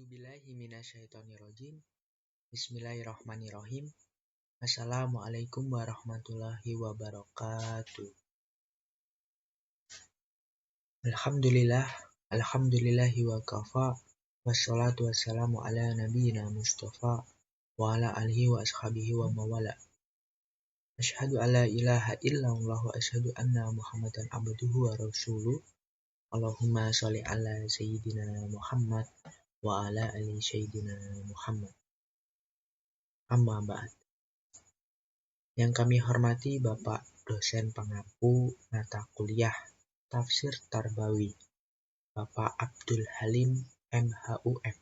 A'udzubillahi minasyaitonirrajim. Bismillahirrahmanirrahim. Assalamualaikum warahmatullahi wabarakatuh. Alhamdulillahi wa kafa. Wassalatu wassalamu ala nabiyyina Mustafa wa ala alihi wa ashabihi wa mawala. Asyhadu an la ilaha illallah wa asyhadu anna Muhammadan abduhu wa rasuluh. Allahumma sholli ala sayyidina Muhammad wa ala ali sayyidina Muhammad. Amma ba'd. Yang kami hormati Bapak dosen pengampu mata kuliah Tafsir Tarbawi, Bapak Abdul Halim MHUM.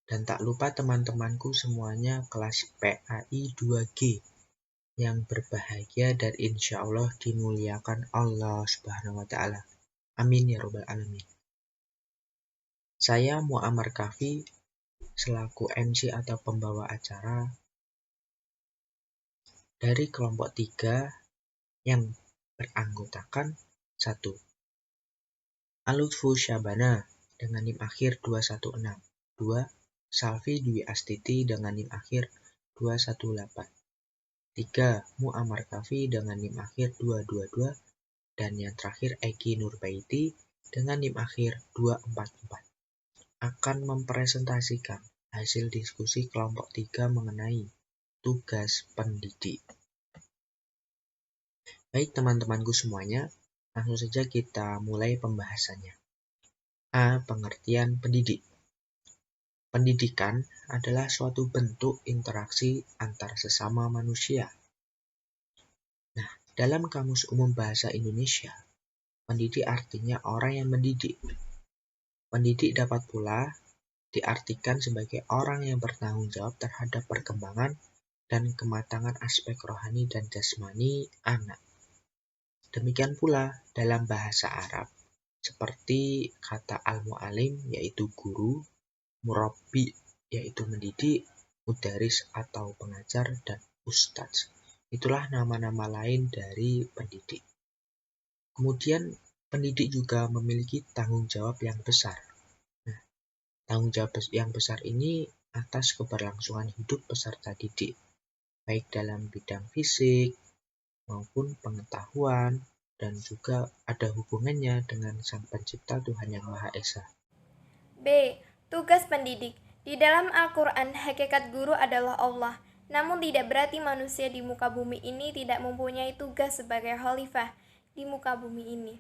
Dan tak lupa teman-temanku semuanya kelas PAI 2G yang berbahagia dan insya Allah dimuliakan Allah Subhanahu wa Ta'ala. Amin ya Rabbal Alamin. Saya Muammar Kafi selaku MC atau pembawa acara dari kelompok 3 yang beranggotakan 1. Alutfu Syabana dengan NIM akhir 216. 2. Salvi Dwi Astiti dengan NIM akhir 218. 3. Muammar Kafi dengan NIM akhir 222. Dan yang terakhir Eki Nurbaiti dengan NIM akhir 244. Akan mempresentasikan hasil diskusi kelompok 3 mengenai tugas pendidik. Baik teman-temanku semuanya, langsung saja kita mulai pembahasannya. A. Pengertian pendidik. Pendidikan adalah suatu bentuk interaksi antar sesama manusia. Nah, dalam Kamus Umum Bahasa Indonesia, pendidik artinya orang yang mendidik. Pendidik dapat pula diartikan sebagai orang yang bertanggung jawab terhadap perkembangan dan kematangan aspek rohani dan jasmani anak. Demikian pula dalam bahasa Arab, seperti kata al-mu'alim yaitu guru, murabbi yaitu mendidik, mudaris atau pengajar, dan ustadz. Itulah nama-nama lain dari pendidik. Kemudian pendidik juga memiliki tanggung jawab yang besar. Nah, tanggung jawab yang besar ini atas keberlangsungan hidup peserta didik, baik dalam bidang fisik maupun pengetahuan, dan juga ada hubungannya dengan Sang Pencipta Tuhan Yang Maha Esa. B. Tugas pendidik. Di dalam Al-Quran, hakikat guru adalah Allah. Namun tidak berarti manusia di muka bumi ini tidak mempunyai tugas sebagai khalifah di muka bumi ini.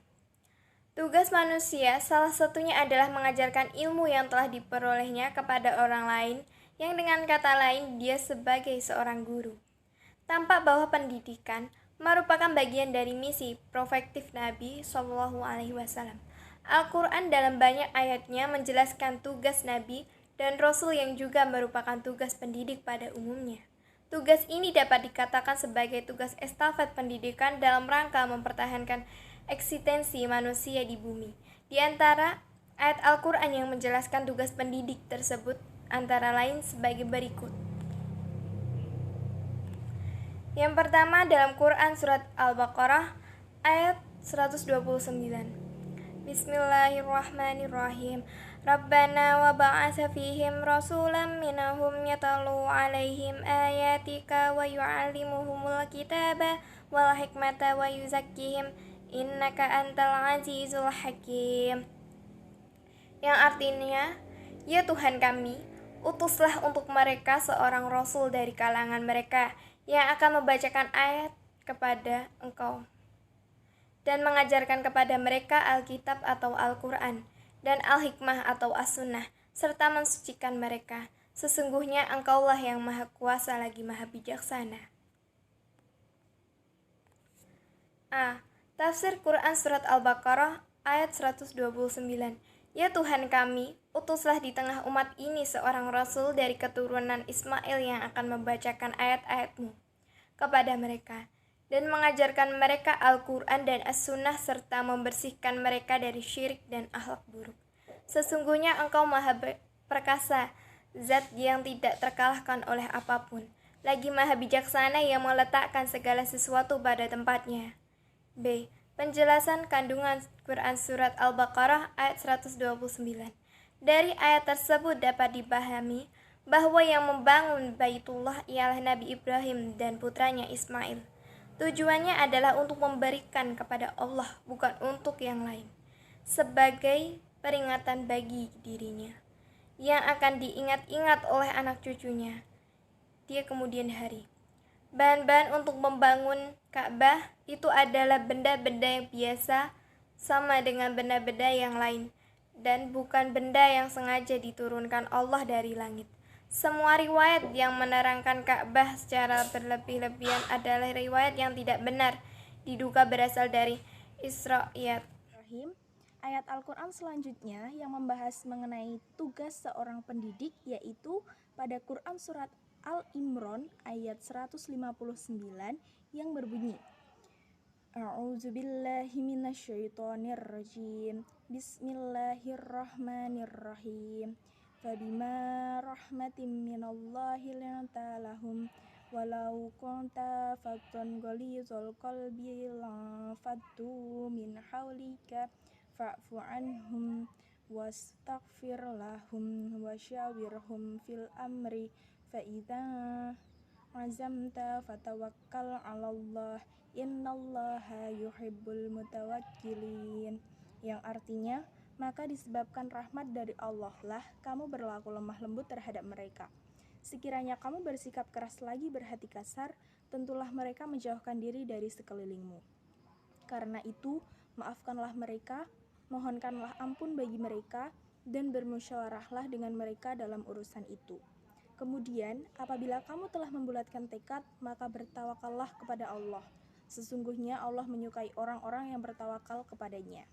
Tugas manusia salah satunya adalah mengajarkan ilmu yang telah diperolehnya kepada orang lain, yang dengan kata lain dia sebagai seorang guru. Tampak bahwa pendidikan merupakan bagian dari misi profetik Nabi SAW. Al-Quran dalam banyak ayatnya menjelaskan tugas Nabi dan Rasul yang juga merupakan tugas pendidik pada umumnya. Tugas ini dapat dikatakan sebagai tugas estafet pendidikan dalam rangka mempertahankan eksistensi manusia di bumi. Di antara ayat Al-Quran yang menjelaskan tugas pendidik tersebut antara lain sebagai berikut. Yang pertama dalam Quran surat Al-Baqarah ayat 129. Bismillahirrahmanirrahim. Rabbana wa ba'atha fihim rasulan minhum yatlu 'alaihim ayatika wa yu'allimuhumul kitaba wal hikmata wa yuzakkihim innaka antal azizul hakim. Yang artinya, ya Tuhan kami, utuslah untuk mereka seorang rasul dari kalangan mereka yang akan membacakan ayat kepada engkau dan mengajarkan kepada mereka Alkitab atau Al-Quran dan Al-Hikmah atau As-Sunnah, serta mensucikan mereka. Sesungguhnya engkaulah yang maha kuasa lagi maha bijaksana. A. Tafsir Quran Surat Al-Baqarah ayat 129. Ya Tuhan kami, utuslah di tengah umat ini seorang Rasul dari keturunan Ismail yang akan membacakan ayat-ayat-Mu kepada mereka dan mengajarkan mereka Al-Quran dan As-Sunnah serta membersihkan mereka dari syirik dan akhlak buruk. Sesungguhnya engkau maha perkasa, zat yang tidak terkalahkan oleh apapun, lagi maha bijaksana yang meletakkan segala sesuatu pada tempatnya. B. Penjelasan kandungan Quran Surat Al-Baqarah ayat 129. Dari ayat tersebut dapat dipahami bahwa yang membangun Baitullah ialah Nabi Ibrahim dan putranya Ismail. Tujuannya adalah untuk memberikan kepada Allah, bukan untuk yang lain, sebagai peringatan bagi dirinya, yang akan diingat-ingat oleh anak cucunya di kemudian hari. Bahan-bahan untuk membangun Ka'bah itu adalah benda-benda yang biasa, sama dengan benda-benda yang lain, dan bukan benda yang sengaja diturunkan Allah dari langit. Semua riwayat yang menerangkan Ka'bah secara berlebih-lebihan adalah riwayat yang tidak benar, diduga berasal dari Isra'iyat. Ayat Al-Quran selanjutnya yang membahas mengenai tugas seorang pendidik, yaitu pada Quran Surat Al-Imran ayat 159 yang berbunyi, A'udzubillahi minasyaitonirrajim. Bismillahirrahmanirrahim. Fabima rahmatin minallahi linta lahum walau kunta faddan ghalidhal qalbi lanfaddu min hawlika fa'fu anhum wastaghfir lahum wasyawirhum fil amri fa idza azamta fatawakkal 'alallah innallaha yuhibbul mutawakkilin, yang artinya, maka disebabkan rahmat dari Allah lah kamu berlaku lemah lembut terhadap mereka. Sekiranya kamu bersikap keras lagi berhati kasar, tentulah mereka menjauhkan diri dari sekelilingmu. Karena itu, maafkanlah mereka, mohonkanlah ampun bagi mereka, dan bermusyawarahlah dengan mereka dalam urusan itu. Kemudian, apabila kamu telah membulatkan tekad, maka bertawakallah kepada Allah. Sesungguhnya Allah menyukai orang-orang yang bertawakal kepadanya.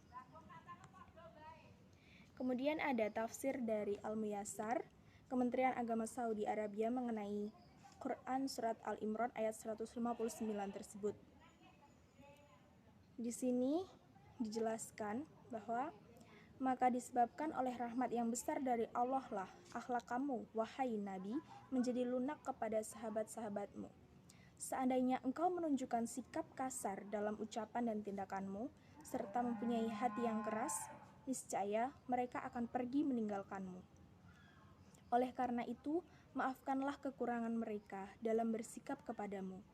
Kemudian ada tafsir dari Al-Muyassar, Kementerian Agama Saudi Arabia, mengenai Quran Surat Al-Imran ayat 159 tersebut. Di sini dijelaskan bahwa maka disebabkan oleh rahmat yang besar dari Allah lah akhlak kamu, wahai Nabi, menjadi lunak kepada sahabat-sahabatmu. Seandainya engkau menunjukkan sikap kasar dalam ucapan dan tindakanmu, serta mempunyai hati yang keras, niscaya mereka akan pergi meninggalkanmu. Oleh karena itu, maafkanlah kekurangan mereka dalam bersikap kepadamu.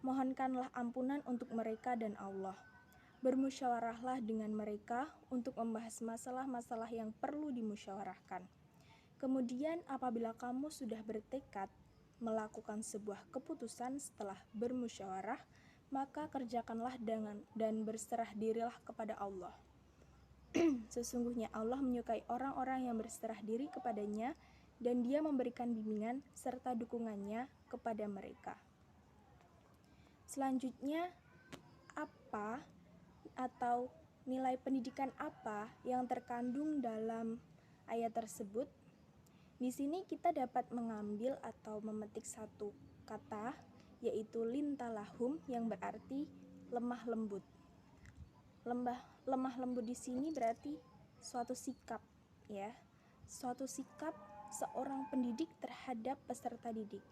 Mohonkanlah ampunan untuk mereka dan Allah. Bermusyawarahlah dengan mereka untuk membahas masalah-masalah yang perlu dimusyawarahkan. Kemudian apabila kamu sudah bertekad melakukan sebuah keputusan setelah bermusyawarah, maka kerjakanlah dan berserah dirilah kepada Allah. Sesungguhnya Allah menyukai orang-orang yang berserah diri kepadanya, dan Dia memberikan bimbingan serta dukungannya kepada mereka. Selanjutnya, apa atau nilai pendidikan apa yang terkandung dalam ayat tersebut? Di sini kita dapat mengambil atau memetik satu kata, yaitu lintalahum, yang berarti lemah lembut. Lemah lembut di sini berarti suatu sikap, ya. Suatu sikap seorang pendidik terhadap peserta didik.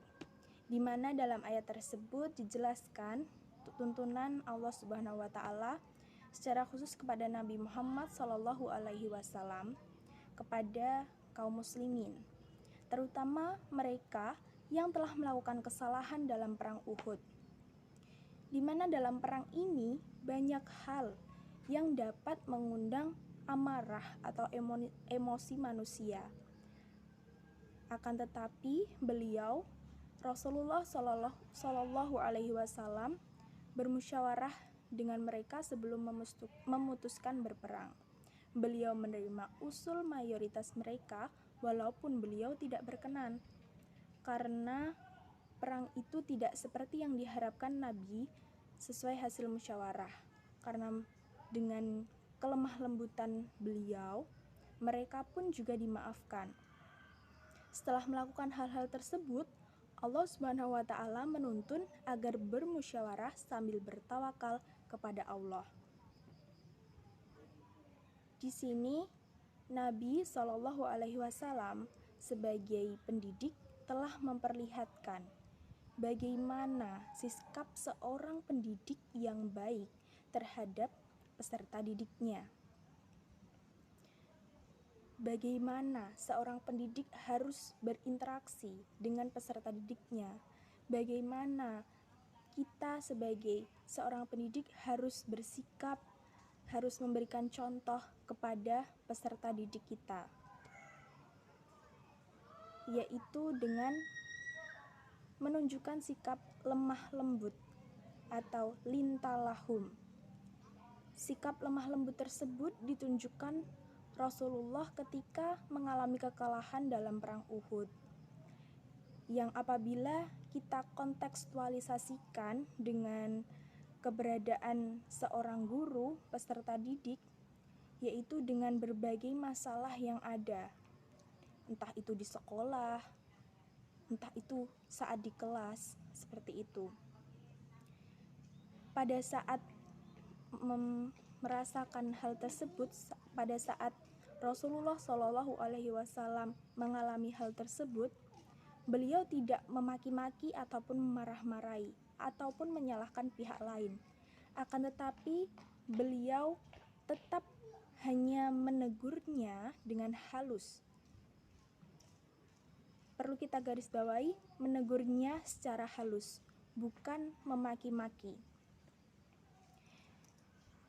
Di mana dalam ayat tersebut dijelaskan tuntunan Allah Subhanahu wa taala secara khusus kepada Nabi Muhammad SAW kepada kaum muslimin, terutama mereka yang telah melakukan kesalahan dalam perang Uhud, di mana dalam perang ini banyak hal yang dapat mengundang amarah atau emosi manusia. Akan tetapi beliau Rasulullah Shallallahu Alaihi Wasallam bermusyawarah dengan mereka sebelum memutuskan berperang. Beliau menerima usul mayoritas mereka walaupun beliau tidak berkenan, karena perang itu tidak seperti yang diharapkan Nabi sesuai hasil musyawarah. Karena dengan kelemah lembutan beliau, mereka pun juga dimaafkan. Setelah melakukan hal-hal tersebut, Allah Subhanahu wa taala menuntun agar bermusyawarah sambil bertawakal kepada Allah. Di sini Nabi Shallallahu Alaihi Wasallam sebagai pendidik telah memperlihatkan bagaimana sikap seorang pendidik yang baik terhadap peserta didiknya. bagaimana seorang pendidik harus berinteraksi dengan peserta didiknya, bagaimana kita sebagai seorang pendidik harus bersikap, harus memberikan contoh kepada peserta didik kita, yaitu dengan menunjukkan sikap lemah lembut atau lintalahum. Sikap lemah lembut tersebut ditunjukkan Rasulullah ketika mengalami kekalahan dalam perang Uhud, yang apabila kita kontekstualisasikan dengan keberadaan seorang guru peserta didik, yaitu dengan berbagai masalah yang ada, entah itu di sekolah, entah itu saat di kelas, seperti itu. Pada saat merasakan hal tersebut, pada saat Rasulullah Shallallahu Alaihi Wasallam mengalami hal tersebut, beliau tidak memaki-maki ataupun memarah-marahi ataupun menyalahkan pihak lain. Akan tetapi beliau tetap hanya menegurnya dengan halus. Perlu kita garis bawahi, menegurnya secara halus, bukan memaki-maki.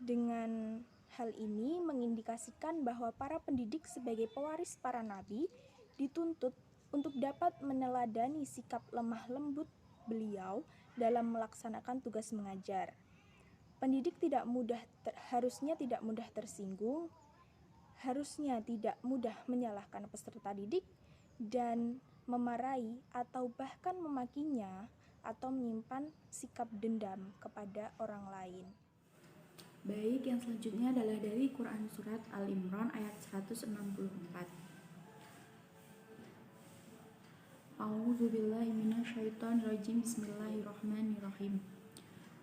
Dengan hal ini mengindikasikan bahwa para pendidik sebagai pewaris para nabi dituntut untuk dapat meneladani sikap lemah lembut beliau dalam melaksanakan tugas mengajar. Pendidik harusnya tidak mudah tersinggung, harusnya tidak mudah menyalahkan peserta didik dan memarahi atau bahkan memakinya atau menyimpan sikap dendam kepada orang lain. Baik, yang selanjutnya adalah dari Quran Surat Al-Imran ayat 164. A'udzubillahi minasyaitonirrajim. Bismillahirrahmanirrahim.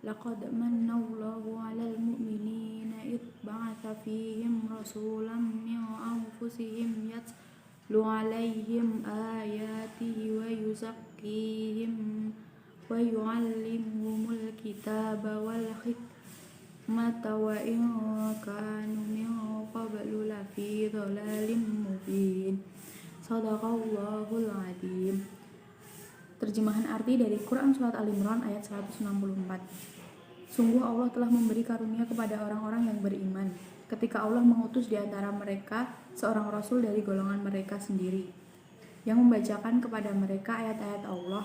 Laqad mannallahu 'alal mu'minina idh ba'atsa fihim rasulan min anfusihim yatlu 'alaihim ayatihi wa yuzakkihim wa yu'allimuhumul kitaba wal hikmata wa in kanu min qablu lafi dhalalin mubin. Shadaqallahul adzim. Terjemahan arti dari Quran Surat Al-Imran ayat 164. Sungguh Allah telah memberi karunia kepada orang-orang yang beriman ketika Allah mengutus di antara mereka seorang rasul dari golongan mereka sendiri yang membacakan kepada mereka ayat-ayat Allah,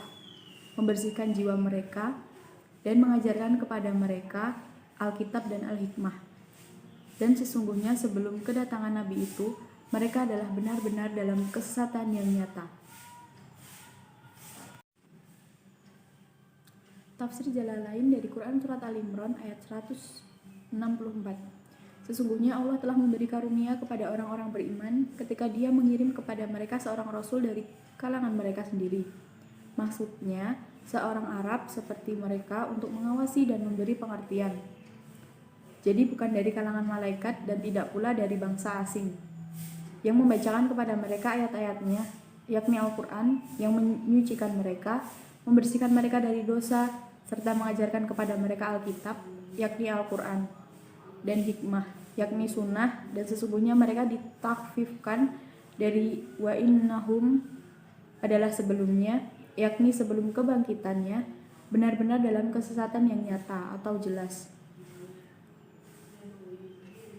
membersihkan jiwa mereka, dan mengajarkan kepada mereka Alkitab dan Al-Hikmah. Dan sesungguhnya sebelum kedatangan Nabi itu, mereka adalah benar-benar dalam kesesatan yang nyata. Tafsir Jalalain dari Quran Surat Al-Imran ayat 164. Sesungguhnya Allah telah memberi karunia kepada orang-orang beriman ketika Dia mengirim kepada mereka seorang rasul dari kalangan mereka sendiri. Maksudnya, seorang Arab seperti mereka untuk mengawasi dan memberi pengertian. Jadi bukan dari kalangan malaikat dan tidak pula dari bangsa asing, yang membacakan kepada mereka ayat-ayatnya, yakni Al-Quran, yang menyucikan mereka, membersihkan mereka dari dosa, serta mengajarkan kepada mereka Alkitab, yakni Al-Quran, dan hikmah, yakni sunnah, dan sesungguhnya mereka ditakfifkan dari wa innahum adalah sebelumnya, yakni sebelum kebangkitannya, benar-benar dalam kesesatan yang nyata atau jelas.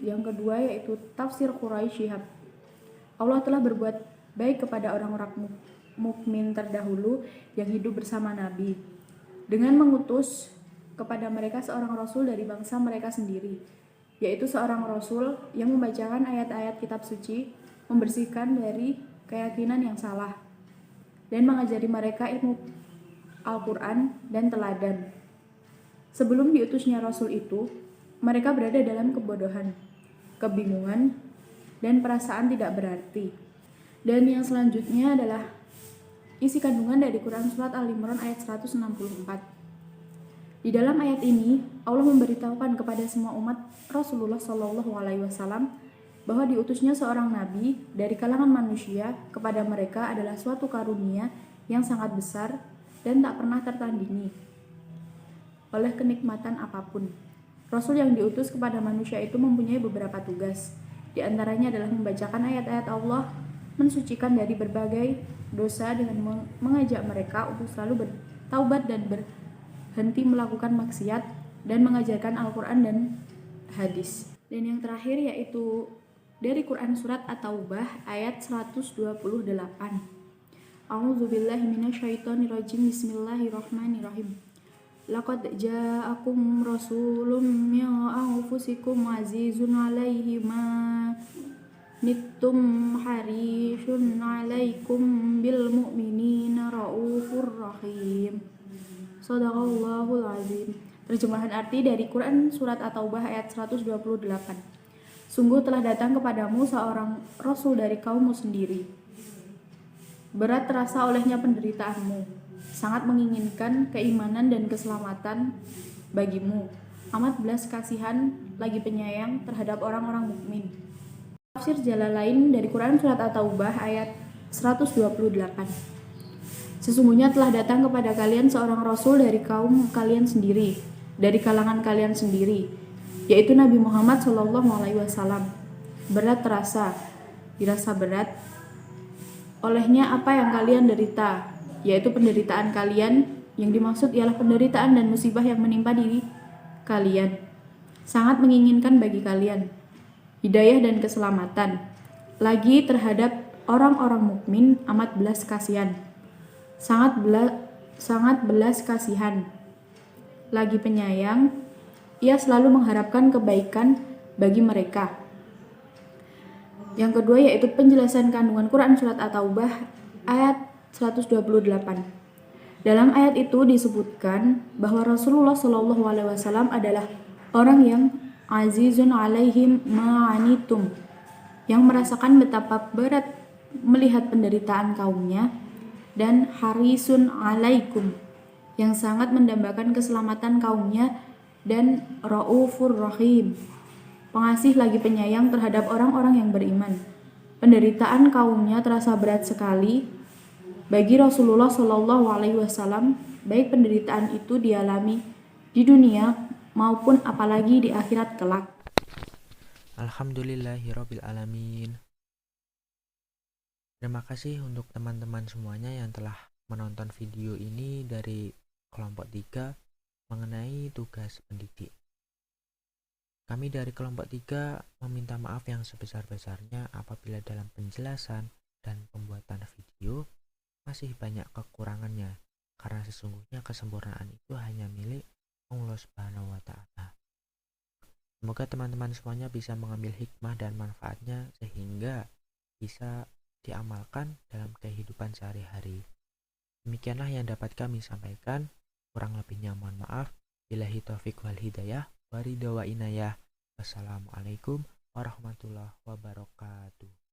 Yang kedua yaitu tafsir Quraisy Shihab. Allah telah berbuat baik kepada orang-orang mukmin terdahulu yang hidup bersama Nabi dengan mengutus kepada mereka seorang rasul dari bangsa mereka sendiri, yaitu seorang rasul yang membacakan ayat-ayat kitab suci, membersihkan dari keyakinan yang salah, dan mengajari mereka ilmu Al-Quran dan teladan. Sebelum diutusnya rasul itu, mereka berada dalam kebodohan, kebingungan, dan perasaan tidak berarti. Dan yang selanjutnya adalah isi kandungan dari Quran Surat Al-Imran ayat 164. Di dalam ayat ini, Allah memberitahukan kepada semua umat Rasulullah SAW bahwa diutusnya seorang nabi dari kalangan manusia kepada mereka adalah suatu karunia yang sangat besar dan tak pernah tertandingi oleh kenikmatan apapun. Rasul yang diutus kepada manusia itu mempunyai beberapa tugas, Di antaranya adalah membacakan ayat-ayat Allah, mensucikan dari berbagai dosa dengan mengajak mereka untuk selalu bertaubat dan berhenti melakukan maksiat, dan mengajarkan Al-Quran dan hadis. Dan yang terakhir yaitu dari Quran Surat At-Taubah ayat 128. A'udzubillahi minasyaitonirrajim. Bismillahirrahmanirrahim. Laqad ja'akum rasulun min anfusikum azizun 'alaihi ma nittum harisun 'alaikum bil mu'minina raufur rahim. Shadaqallahul azim. Terjemahan arti dari Quran Surat At-Taubah ayat 128. Sungguh telah datang kepadamu seorang rasul dari kaummu sendiri. Berat terasa olehnya penderitaanmu, sangat menginginkan keimanan dan keselamatan bagimu. Amat belas kasihan lagi penyayang terhadap orang-orang mukmin. Tafsir Jalalain dari Quran Surat At-Taubah ayat 128. Sesungguhnya telah datang kepada kalian seorang rasul dari kaum kalian sendiri, dari kalangan kalian sendiri, yaitu Nabi Muhammad SAW. Berat dirasa berat olehnya apa yang kalian derita, yaitu penderitaan kalian. Yang dimaksud ialah penderitaan dan musibah yang menimpa diri kalian. Sangat menginginkan bagi kalian hidayah dan keselamatan. Lagi terhadap orang-orang mukmin amat belas kasihan. Sangat belas kasihan. Lagi penyayang, ia selalu mengharapkan kebaikan bagi mereka. Yang kedua yaitu penjelasan kandungan Quran Surat At-Taubah ayat 128. Dalam ayat itu disebutkan bahwa Rasulullah SAW adalah orang yang azizun alaihim ma'anitum, yang merasakan betapa berat melihat penderitaan kaumnya, dan harisun alaikum, yang sangat mendambakan keselamatan kaumnya, dan raufur rahim, pengasih lagi penyayang terhadap orang-orang yang beriman. Penderitaan kaumnya terasa berat sekali bagi Rasulullah SAW, baik penderitaan itu dialami di dunia maupun apalagi di akhirat kelak. Alhamdulillahirabbil alamin. Terima kasih untuk teman-teman semuanya yang telah menonton video ini dari kelompok 3 mengenai tugas pendidik. Kami dari kelompok 3 meminta maaf yang sebesar-besarnya apabila dalam penjelasan dan pembuatan video masih banyak kekurangannya, karena sesungguhnya kesempurnaan itu hanya milik Allah Subhanahu wa Ta'ala. Semoga teman-teman semuanya bisa mengambil hikmah dan manfaatnya sehingga bisa diamalkan dalam kehidupan sehari-hari. Demikianlah yang dapat kami sampaikan. Kurang lebihnya mohon maaf. Billahi taufiq wal hidayah. Waridha wa inayah. Wassalamualaikum warahmatullahi wabarakatuh.